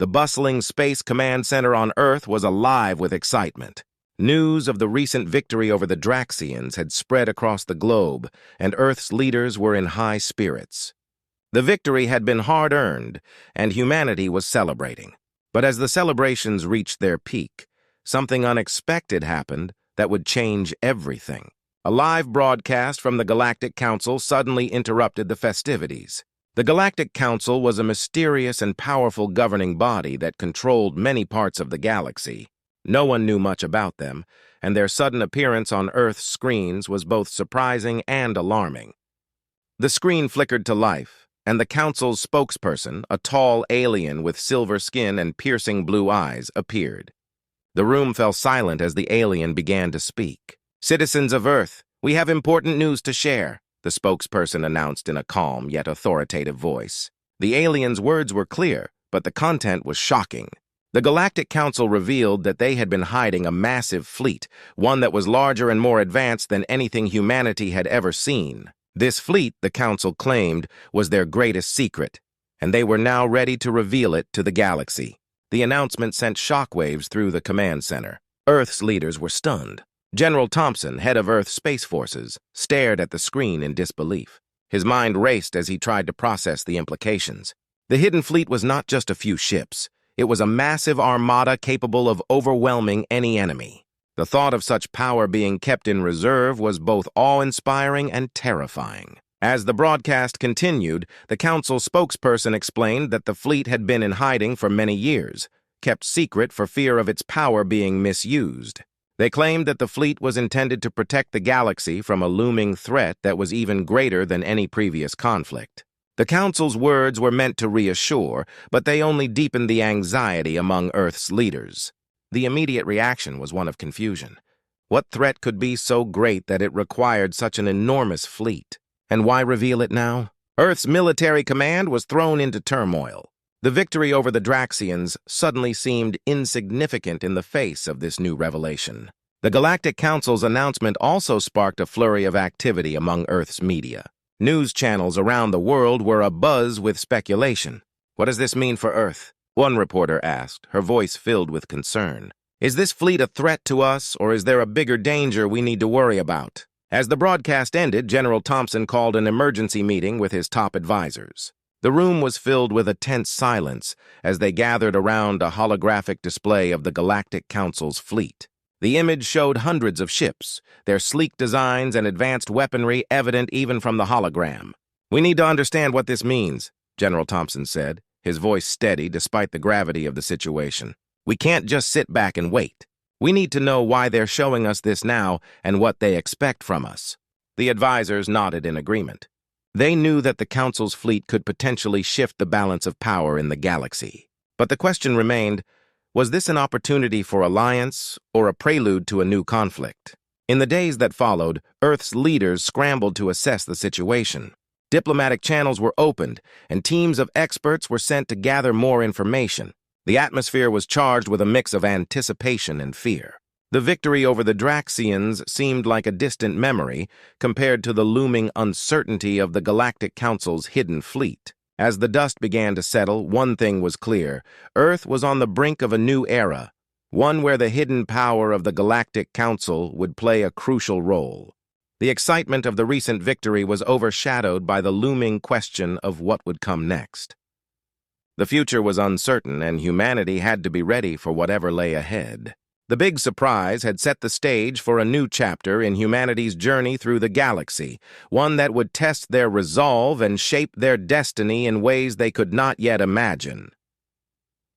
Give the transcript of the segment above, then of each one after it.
The bustling Space Command Center on Earth was alive with excitement. News of the recent victory over the Draxians had spread across the globe, and Earth's leaders were in high spirits. The victory had been hard-earned, and humanity was celebrating. But as the celebrations reached their peak, something unexpected happened that would change everything. A live broadcast from the Galactic Council suddenly interrupted the festivities. The Galactic Council was a mysterious and powerful governing body that controlled many parts of the galaxy. No one knew much about them, and their sudden appearance on Earth's screens was both surprising and alarming. The screen flickered to life, and the Council's spokesperson, a tall alien with silver skin and piercing blue eyes, appeared. The room fell silent as the alien began to speak. "Citizens of Earth, we have important news to share," the spokesperson announced in a calm yet authoritative voice. The alien's words were clear, but the content was shocking. The Galactic Council revealed that they had been hiding a massive fleet, one that was larger and more advanced than anything humanity had ever seen. This fleet, the Council claimed, was their greatest secret, and they were now ready to reveal it to the galaxy. The announcement sent shockwaves through the command center. Earth's leaders were stunned. General Thompson, head of Earth's Space Forces, stared at the screen in disbelief. His mind raced as he tried to process the implications. The hidden fleet was not just a few ships. It was a massive armada capable of overwhelming any enemy. The thought of such power being kept in reserve was both awe-inspiring and terrifying. As the broadcast continued, the Council spokesperson explained that the fleet had been in hiding for many years, kept secret for fear of its power being misused. They claimed that the fleet was intended to protect the galaxy from a looming threat that was even greater than any previous conflict. The Council's words were meant to reassure, but they only deepened the anxiety among Earth's leaders. The immediate reaction was one of confusion. What threat could be so great that it required such an enormous fleet? And why reveal it now? Earth's military command was thrown into turmoil. The victory over the Draxians suddenly seemed insignificant in the face of this new revelation. The Galactic Council's announcement also sparked a flurry of activity among Earth's media. News channels around the world were abuzz with speculation. "What does this mean for Earth?" one reporter asked, her voice filled with concern. "Is this fleet a threat to us, or is there a bigger danger we need to worry about?" As the broadcast ended, General Thompson called an emergency meeting with his top advisors. The room was filled with a tense silence as they gathered around a holographic display of the Galactic Council's fleet. The image showed hundreds of ships, their sleek designs and advanced weaponry evident even from the hologram. "We need to understand what this means," General Thompson said, his voice steady despite the gravity of the situation. "We can't just sit back and wait. We need to know why they're showing us this now and what they expect from us." The advisors nodded in agreement. They knew that the Council's fleet could potentially shift the balance of power in the galaxy. But the question remained, was this an opportunity for alliance or a prelude to a new conflict? In the days that followed, Earth's leaders scrambled to assess the situation. Diplomatic channels were opened, and teams of experts were sent to gather more information. The atmosphere was charged with a mix of anticipation and fear. The victory over the Draxians seemed like a distant memory compared to the looming uncertainty of the Galactic Council's hidden fleet. As the dust began to settle, one thing was clear. Earth was on the brink of a new era, one where the hidden power of the Galactic Council would play a crucial role. The excitement of the recent victory was overshadowed by the looming question of what would come next. The future was uncertain, and humanity had to be ready for whatever lay ahead. The big surprise had set the stage for a new chapter in humanity's journey through the galaxy, one that would test their resolve and shape their destiny in ways they could not yet imagine.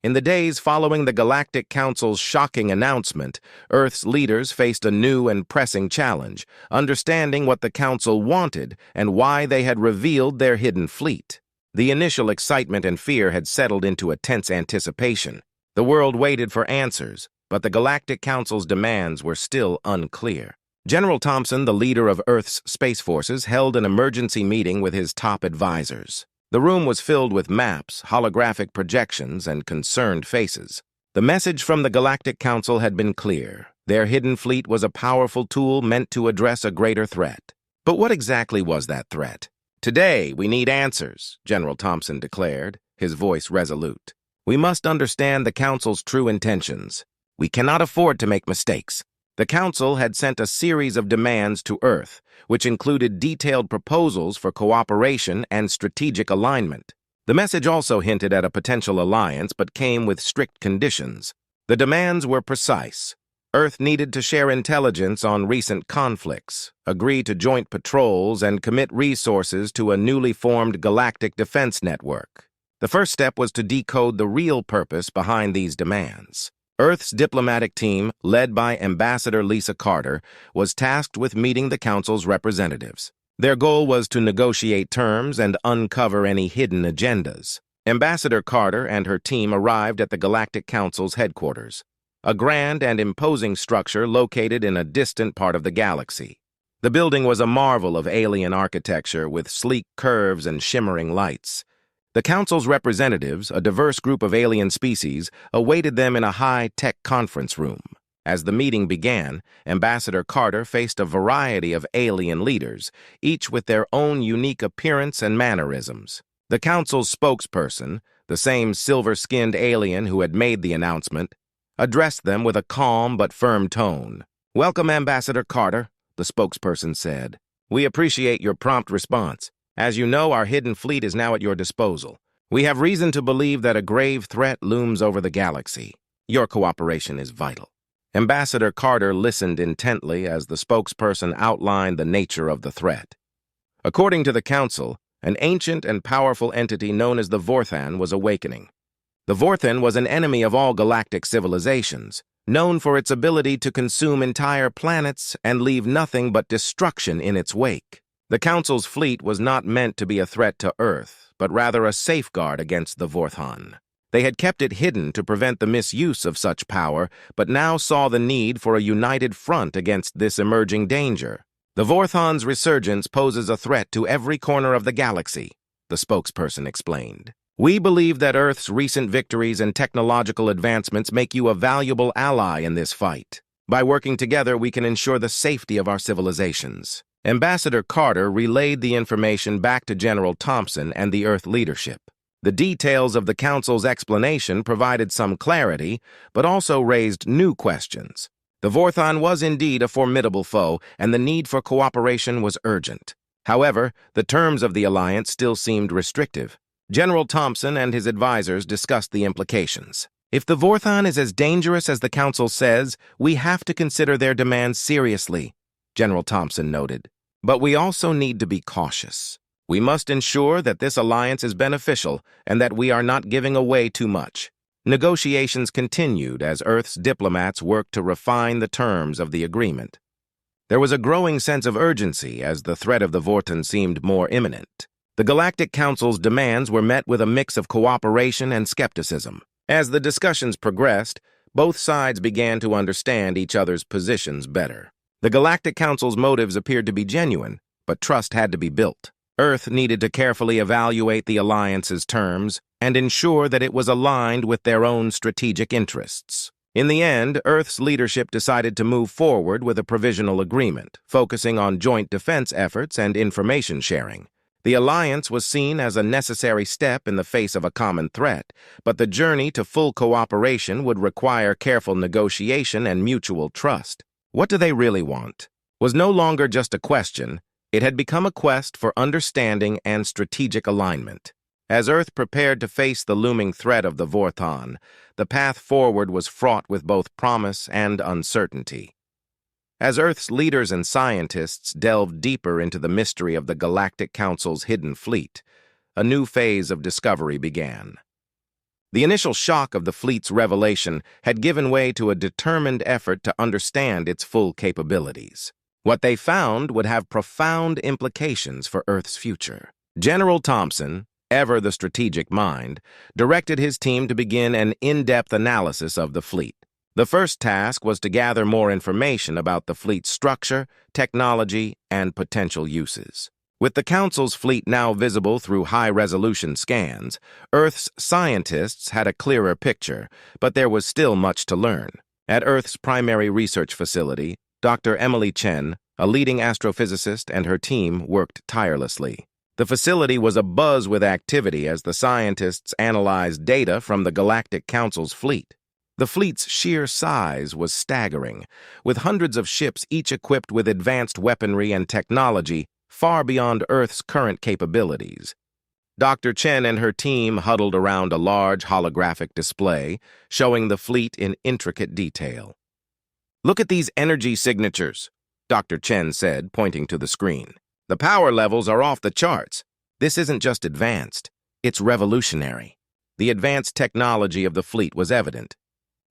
In the days following the Galactic Council's shocking announcement, Earth's leaders faced a new and pressing challenge, understanding what the Council wanted and why they had revealed their hidden fleet. The initial excitement and fear had settled into a tense anticipation. The world waited for answers, but the Galactic Council's demands were still unclear. General Thompson, the leader of Earth's Space Forces, held an emergency meeting with his top advisors. The room was filled with maps, holographic projections, and concerned faces. The message from the Galactic Council had been clear. Their hidden fleet was a powerful tool meant to address a greater threat. But what exactly was that threat? "Today, we need answers," General Thompson declared, his voice resolute. We must understand the Council's true intentions. We cannot afford to make mistakes. The Council had sent a series of demands to Earth, which included detailed proposals for cooperation and strategic alignment. The message also hinted at a potential alliance but came with strict conditions. The demands were precise. Earth needed to share intelligence on recent conflicts, agree to joint patrols, and commit resources to a newly formed galactic defense network. The first step was to decode the real purpose behind these demands. Earth's diplomatic team, led by Ambassador Lisa Carter, was tasked with meeting the Council's representatives. Their goal was to negotiate terms and uncover any hidden agendas. Ambassador Carter and her team arrived at the Galactic Council's headquarters, a grand and imposing structure located in a distant part of the galaxy. The building was a marvel of alien architecture with sleek curves and shimmering lights. The Council's representatives, a diverse group of alien species, awaited them in a high-tech conference room. As the meeting began, Ambassador Carter faced a variety of alien leaders, each with their own unique appearance and mannerisms. The Council's spokesperson, the same silver-skinned alien who had made the announcement, addressed them with a calm but firm tone. "Welcome, Ambassador Carter," the spokesperson said. "We appreciate your prompt response. As you know, our hidden fleet is now at your disposal. We have reason to believe that a grave threat looms over the galaxy. Your cooperation is vital." Ambassador Carter listened intently as the spokesperson outlined the nature of the threat. According to the Council, an ancient and powerful entity known as the Vorthan was awakening. The Vorthan was an enemy of all galactic civilizations, known for its ability to consume entire planets and leave nothing but destruction in its wake. The Council's fleet was not meant to be a threat to Earth, but rather a safeguard against the Vorthan. They had kept it hidden to prevent the misuse of such power, but now saw the need for a united front against this emerging danger. "The Vorthan's resurgence poses a threat to every corner of the galaxy," the spokesperson explained. "We believe that Earth's recent victories and technological advancements make you a valuable ally in this fight. By working together, we can ensure the safety of our civilizations." Ambassador Carter relayed the information back to General Thompson and the Earth leadership. The details of the Council's explanation provided some clarity, but also raised new questions. The Vorthan was indeed a formidable foe, and the need for cooperation was urgent. However, the terms of the alliance still seemed restrictive. General Thompson and his advisors discussed the implications. "If the Vorthan is as dangerous as the Council says, we have to consider their demands seriously," General Thompson noted. "But we also need to be cautious. We must ensure that this alliance is beneficial and that we are not giving away too much." Negotiations continued as Earth's diplomats worked to refine the terms of the agreement. There was a growing sense of urgency as the threat of the Vorthan seemed more imminent. The Galactic Council's demands were met with a mix of cooperation and skepticism. As the discussions progressed, both sides began to understand each other's positions better. The Galactic Council's motives appeared to be genuine, but trust had to be built. Earth needed to carefully evaluate the alliance's terms and ensure that it was aligned with their own strategic interests. In the end, Earth's leadership decided to move forward with a provisional agreement, focusing on joint defense efforts and information sharing. The alliance was seen as a necessary step in the face of a common threat, but the journey to full cooperation would require careful negotiation and mutual trust. What do they really want? Was no longer just a question. It had become a quest for understanding and strategic alignment. As Earth prepared to face the looming threat of the Vorthan, the path forward was fraught with both promise and uncertainty. As Earth's leaders and scientists delved deeper into the mystery of the Galactic Council's hidden fleet, a new phase of discovery began. The initial shock of the fleet's revelation had given way to a determined effort to understand its full capabilities. What they found would have profound implications for Earth's future. General Thompson, ever the strategic mind, directed his team to begin an in-depth analysis of the fleet. The first task was to gather more information about the fleet's structure, technology, and potential uses. With the Council's fleet now visible through high-resolution scans, Earth's scientists had a clearer picture, but there was still much to learn. At Earth's primary research facility, Dr. Emily Chen, a leading astrophysicist, and her team worked tirelessly. The facility was abuzz with activity as the scientists analyzed data from the Galactic Council's fleet. The fleet's sheer size was staggering, with hundreds of ships each equipped with advanced weaponry and technology far beyond Earth's current capabilities. Dr. Chen and her team huddled around a large holographic display showing the fleet in intricate detail. "Look at these energy signatures," Dr. Chen said, pointing to the screen. "The power levels are off the charts. This isn't just advanced, it's revolutionary." The advanced technology of the fleet was evident.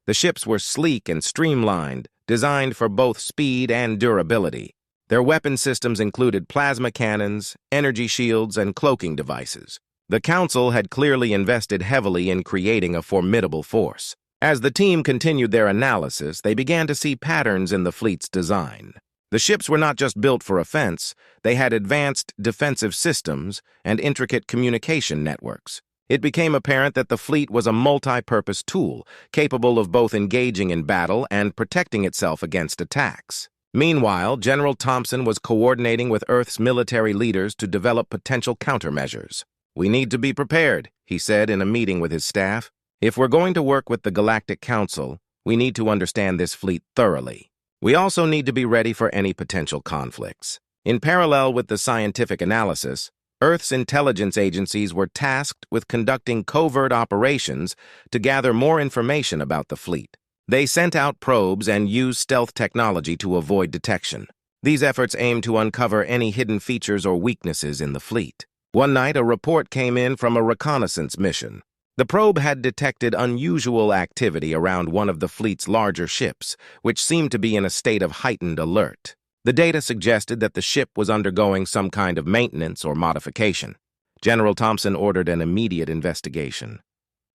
The ships were sleek and streamlined, designed for both speed and durability. Their weapon systems included plasma cannons, energy shields, and cloaking devices. The Council had clearly invested heavily in creating a formidable force. As the team continued their analysis, they began to see patterns in the fleet's design. The ships were not just built for offense, they had advanced defensive systems and intricate communication networks. It became apparent that the fleet was a multi-purpose tool, capable of both engaging in battle and protecting itself against attacks. Meanwhile, General Thompson was coordinating with Earth's military leaders to develop potential countermeasures. "We need to be prepared," he said in a meeting with his staff. "If we're going to work with the Galactic Council, we need to understand this fleet thoroughly. We also need to be ready for any potential conflicts." In parallel with the scientific analysis, Earth's intelligence agencies were tasked with conducting covert operations to gather more information about the fleet. They sent out probes and used stealth technology to avoid detection. These efforts aimed to uncover any hidden features or weaknesses in the fleet. One night, a report came in from a reconnaissance mission. The probe had detected unusual activity around one of the fleet's larger ships, which seemed to be in a state of heightened alert. The data suggested that the ship was undergoing some kind of maintenance or modification. General Thompson ordered an immediate investigation.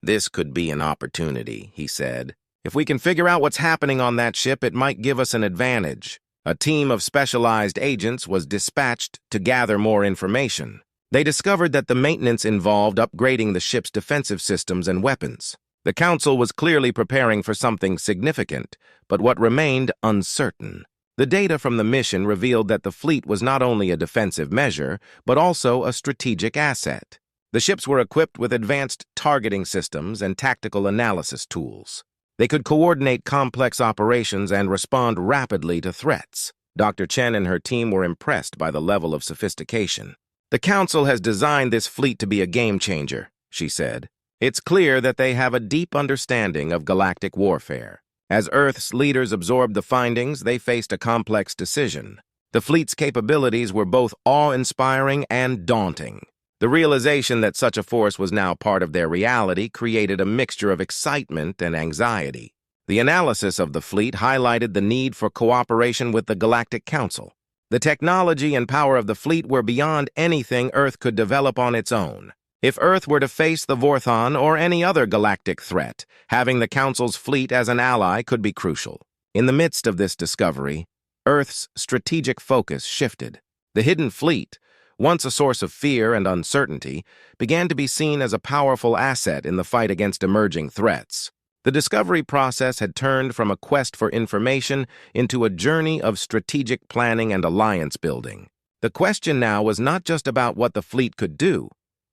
"This could be an opportunity," he said. "If we can figure out what's happening on that ship, it might give us an advantage." A team of specialized agents was dispatched to gather more information. They discovered that the maintenance involved upgrading the ship's defensive systems and weapons. The Council was clearly preparing for something significant, but what remained uncertain. The data from the mission revealed that the fleet was not only a defensive measure, but also a strategic asset. The ships were equipped with advanced targeting systems and tactical analysis tools. They could coordinate complex operations and respond rapidly to threats. Dr. Chen and her team were impressed by the level of sophistication. "The Council has designed this fleet to be a game-changer," she said. "It's clear that they have a deep understanding of galactic warfare." As Earth's leaders absorbed the findings, they faced a complex decision. The fleet's capabilities were both awe-inspiring and daunting. The realization that such a force was now part of their reality created a mixture of excitement and anxiety. The analysis of the fleet highlighted the need for cooperation with the Galactic Council. The technology and power of the fleet were beyond anything Earth could develop on its own. If Earth were to face the Vorthon or any other galactic threat, having the Council's fleet as an ally could be crucial. In the midst of this discovery, Earth's strategic focus shifted. The hidden fleet, once a source of fear and uncertainty, began to be seen as a powerful asset in the fight against emerging threats. The discovery process had turned from a quest for information into a journey of strategic planning and alliance building. The question now was not just about what the fleet could do,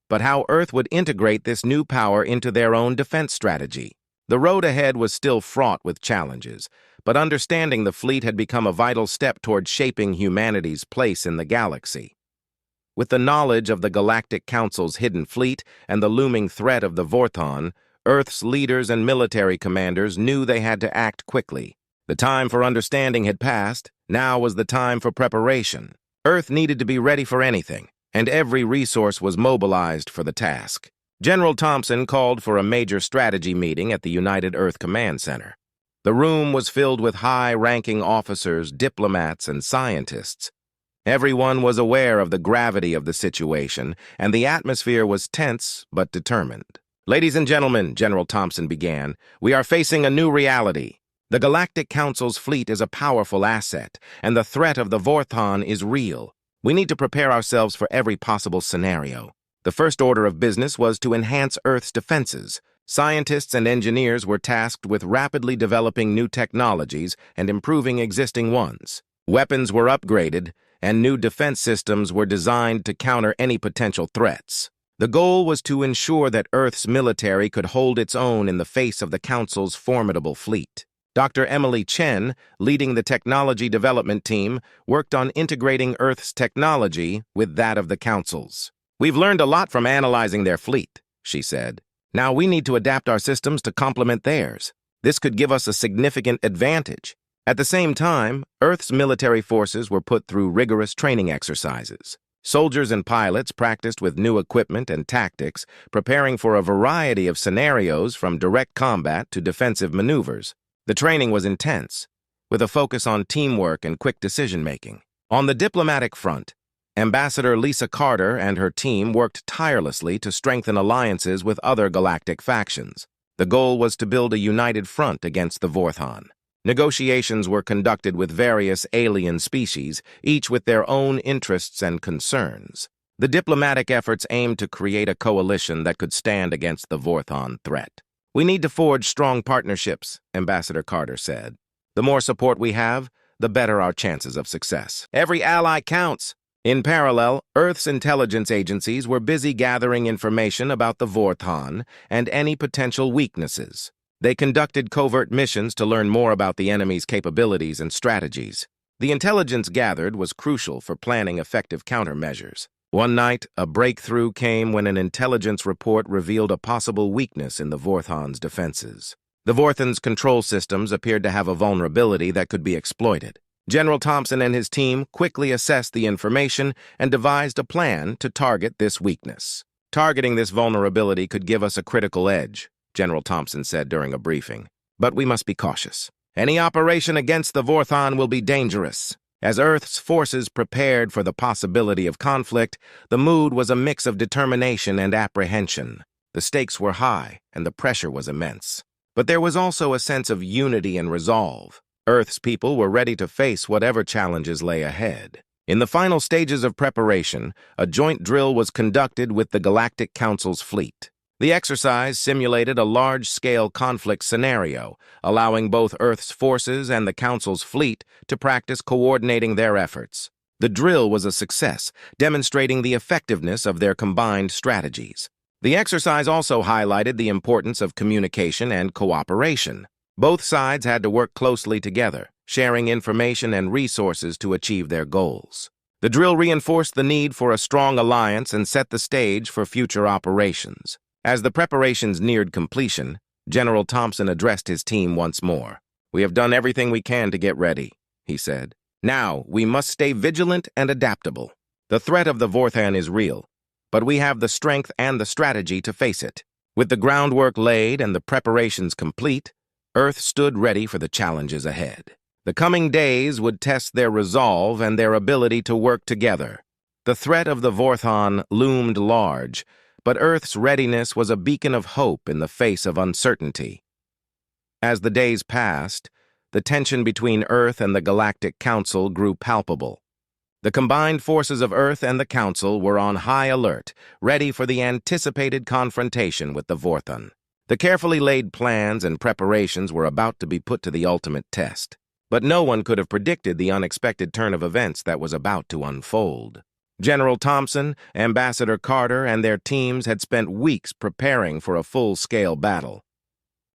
but how Earth would integrate this new power into their own defense strategy. The road ahead was still fraught with challenges, but understanding the fleet had become a vital step toward shaping humanity's place in the galaxy. With the knowledge of the Galactic Council's hidden fleet and the looming threat of the Vorthon, Earth's leaders and military commanders knew they had to act quickly. The time for understanding had passed. Now was the time for preparation. Earth needed to be ready for anything, and every resource was mobilized for the task. General Thompson called for a major strategy meeting at the United Earth Command Center. The room was filled with high-ranking officers, diplomats, and scientists. Everyone was aware of the gravity of the situation, and the atmosphere was tense but determined. "Ladies and gentlemen," General Thompson began, "we are facing a new reality. The Galactic Council's fleet is a powerful asset, and the threat of the Vorthon is real. We need to prepare ourselves for every possible scenario." The first order of business was to enhance Earth's defenses. Scientists and engineers were tasked with rapidly developing new technologies and improving existing ones. Weapons were upgraded, and new defense systems were designed to counter any potential threats. The goal was to ensure that Earth's military could hold its own in the face of the Council's formidable fleet. Dr. Emily Chen, leading the technology development team, worked on integrating Earth's technology with that of the Council's. "We've learned a lot from analyzing their fleet," she said. "Now we need to adapt our systems to complement theirs. This could give us a significant advantage." At the same time, Earth's military forces were put through rigorous training exercises. Soldiers and pilots practiced with new equipment and tactics, preparing for a variety of scenarios from direct combat to defensive maneuvers. The training was intense, with a focus on teamwork and quick decision-making. On the diplomatic front, Ambassador Lisa Carter and her team worked tirelessly to strengthen alliances with other galactic factions. The goal was to build a united front against the Vorthon. Negotiations were conducted with various alien species, each with their own interests and concerns. The diplomatic efforts aimed to create a coalition that could stand against the Vorthon threat. "We need to forge strong partnerships," Ambassador Carter said. "The more support we have, the better our chances of success. Every ally counts." In parallel, Earth's intelligence agencies were busy gathering information about the Vorthon and any potential weaknesses. They conducted covert missions to learn more about the enemy's capabilities and strategies. The intelligence gathered was crucial for planning effective countermeasures. One night, a breakthrough came when an intelligence report revealed a possible weakness in the Vorthon's defenses. The Vorthon's control systems appeared to have a vulnerability that could be exploited. General Thompson and his team quickly assessed the information and devised a plan to target this weakness. "Targeting this vulnerability could give us a critical edge," General Thompson said during a briefing. "But we must be cautious. Any operation against the Vorthon will be dangerous." As Earth's forces prepared for the possibility of conflict, the mood was a mix of determination and apprehension. The stakes were high, and the pressure was immense. But there was also a sense of unity and resolve. Earth's people were ready to face whatever challenges lay ahead. In the final stages of preparation, a joint drill was conducted with the Galactic Council's fleet. The exercise simulated a large-scale conflict scenario, allowing both Earth's forces and the Council's fleet to practice coordinating their efforts. The drill was a success, demonstrating the effectiveness of their combined strategies. The exercise also highlighted the importance of communication and cooperation. Both sides had to work closely together, sharing information and resources to achieve their goals. The drill reinforced the need for a strong alliance and set the stage for future operations. As the preparations neared completion, General Thompson addressed his team once more. "We have done everything we can to get ready," he said. "Now, we must stay vigilant and adaptable. The threat of the Vorthon is real, but we have the strength and the strategy to face it." With the groundwork laid and the preparations complete, Earth stood ready for the challenges ahead. The coming days would test their resolve and their ability to work together. The threat of the Vorthon loomed large, but Earth's readiness was a beacon of hope in the face of uncertainty. As the days passed, the tension between Earth and the Galactic Council grew palpable. The combined forces of Earth and the Council were on high alert, ready for the anticipated confrontation with the Vorthon. The carefully laid plans and preparations were about to be put to the ultimate test, but no one could have predicted the unexpected turn of events that was about to unfold. General Thompson, Ambassador Carter, and their teams had spent weeks preparing for a full-scale battle.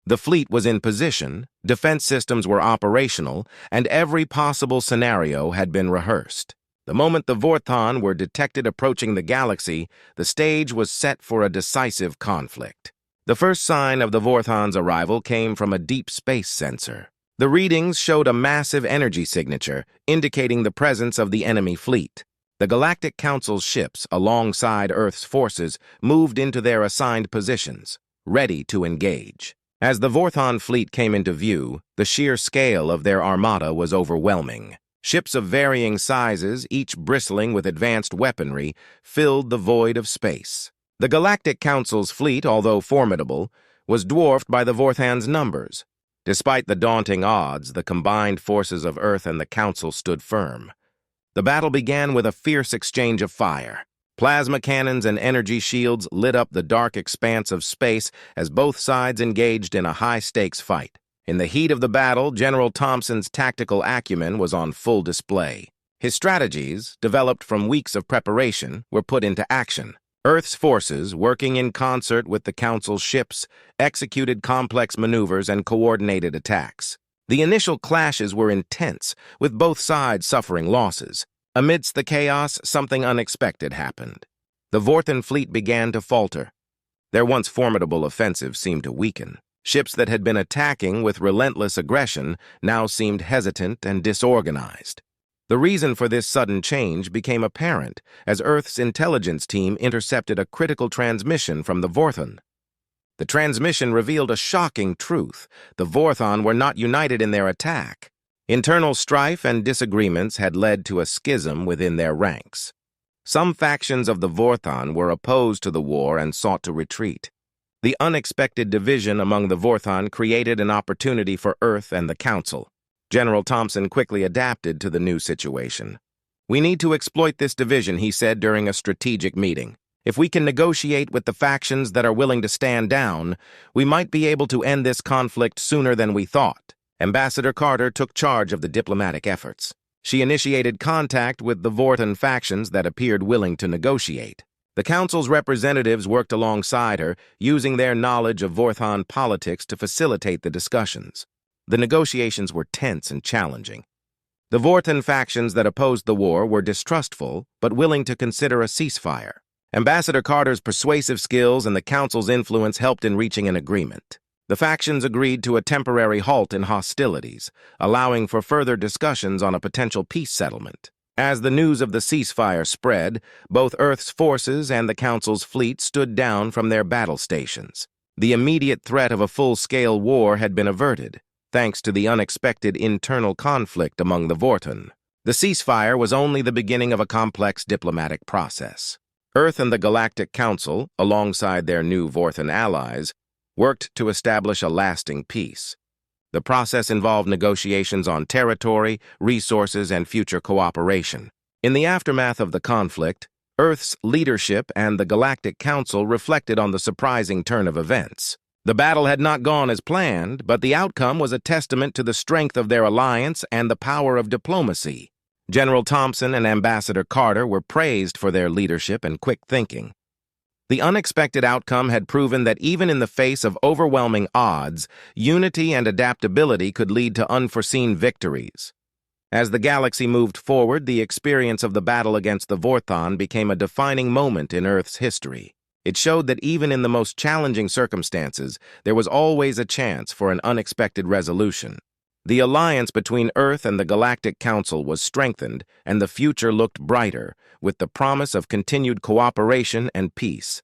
The fleet was in position, defense systems were operational, and every possible scenario had been rehearsed. The moment the Vorthon were detected approaching the galaxy, the stage was set for a decisive conflict. The first sign of the Vorthon's arrival came from a deep space sensor. The readings showed a massive energy signature, indicating the presence of the enemy fleet. The Galactic Council's ships, alongside Earth's forces, moved into their assigned positions, ready to engage. As the Vorthon fleet came into view, the sheer scale of their armada was overwhelming. Ships of varying sizes, each bristling with advanced weaponry, filled the void of space. The Galactic Council's fleet, although formidable, was dwarfed by the Vorthon's numbers. Despite the daunting odds, the combined forces of Earth and the Council stood firm. The battle began with a fierce exchange of fire. Plasma cannons and energy shields lit up the dark expanse of space as both sides engaged in a high-stakes fight. In the heat of the battle, General Thompson's tactical acumen was on full display. His strategies, developed from weeks of preparation, were put into action. Earth's forces, working in concert with the Council's ships, executed complex maneuvers and coordinated attacks. The initial clashes were intense, with both sides suffering losses. Amidst the chaos, something unexpected happened. The Vorthan fleet began to falter. Their once formidable offensive seemed to weaken. Ships that had been attacking with relentless aggression now seemed hesitant and disorganized. The reason for this sudden change became apparent as Earth's intelligence team intercepted a critical transmission from the Vorthan. The transmission revealed a shocking truth. The Vorthan were not united in their attack. Internal strife and disagreements had led to a schism within their ranks. Some factions of the Vorthan were opposed to the war and sought to retreat. The unexpected division among the Vorthan created an opportunity for Earth and the Council. General Thompson quickly adapted to the new situation. "We need to exploit this division," he said during a strategic meeting. "If we can negotiate with the factions that are willing to stand down, we might be able to end this conflict sooner than we thought." Ambassador Carter took charge of the diplomatic efforts. She initiated contact with the Vorthan factions that appeared willing to negotiate. The Council's representatives worked alongside her, using their knowledge of Vorthan politics to facilitate the discussions. The negotiations were tense and challenging. The Vorthan factions that opposed the war were distrustful, but willing to consider a ceasefire. Ambassador Carter's persuasive skills and the Council's influence helped in reaching an agreement. The factions agreed to a temporary halt in hostilities, allowing for further discussions on a potential peace settlement. As the news of the ceasefire spread, both Earth's forces and the Council's fleet stood down from their battle stations. The immediate threat of a full-scale war had been averted, thanks to the unexpected internal conflict among the Vorthan. The ceasefire was only the beginning of a complex diplomatic process. Earth and the Galactic Council, alongside their new Vorthan allies, worked to establish a lasting peace. The process involved negotiations on territory, resources, and future cooperation. In the aftermath of the conflict, Earth's leadership and the Galactic Council reflected on the surprising turn of events. The battle had not gone as planned, but the outcome was a testament to the strength of their alliance and the power of diplomacy. General Thompson and Ambassador Carter were praised for their leadership and quick thinking. The unexpected outcome had proven that even in the face of overwhelming odds, unity and adaptability could lead to unforeseen victories. As the galaxy moved forward, the experience of the battle against the Vorthan became a defining moment in Earth's history. It showed that even in the most challenging circumstances, there was always a chance for an unexpected resolution. The alliance between Earth and the Galactic Council was strengthened, and the future looked brighter, with the promise of continued cooperation and peace.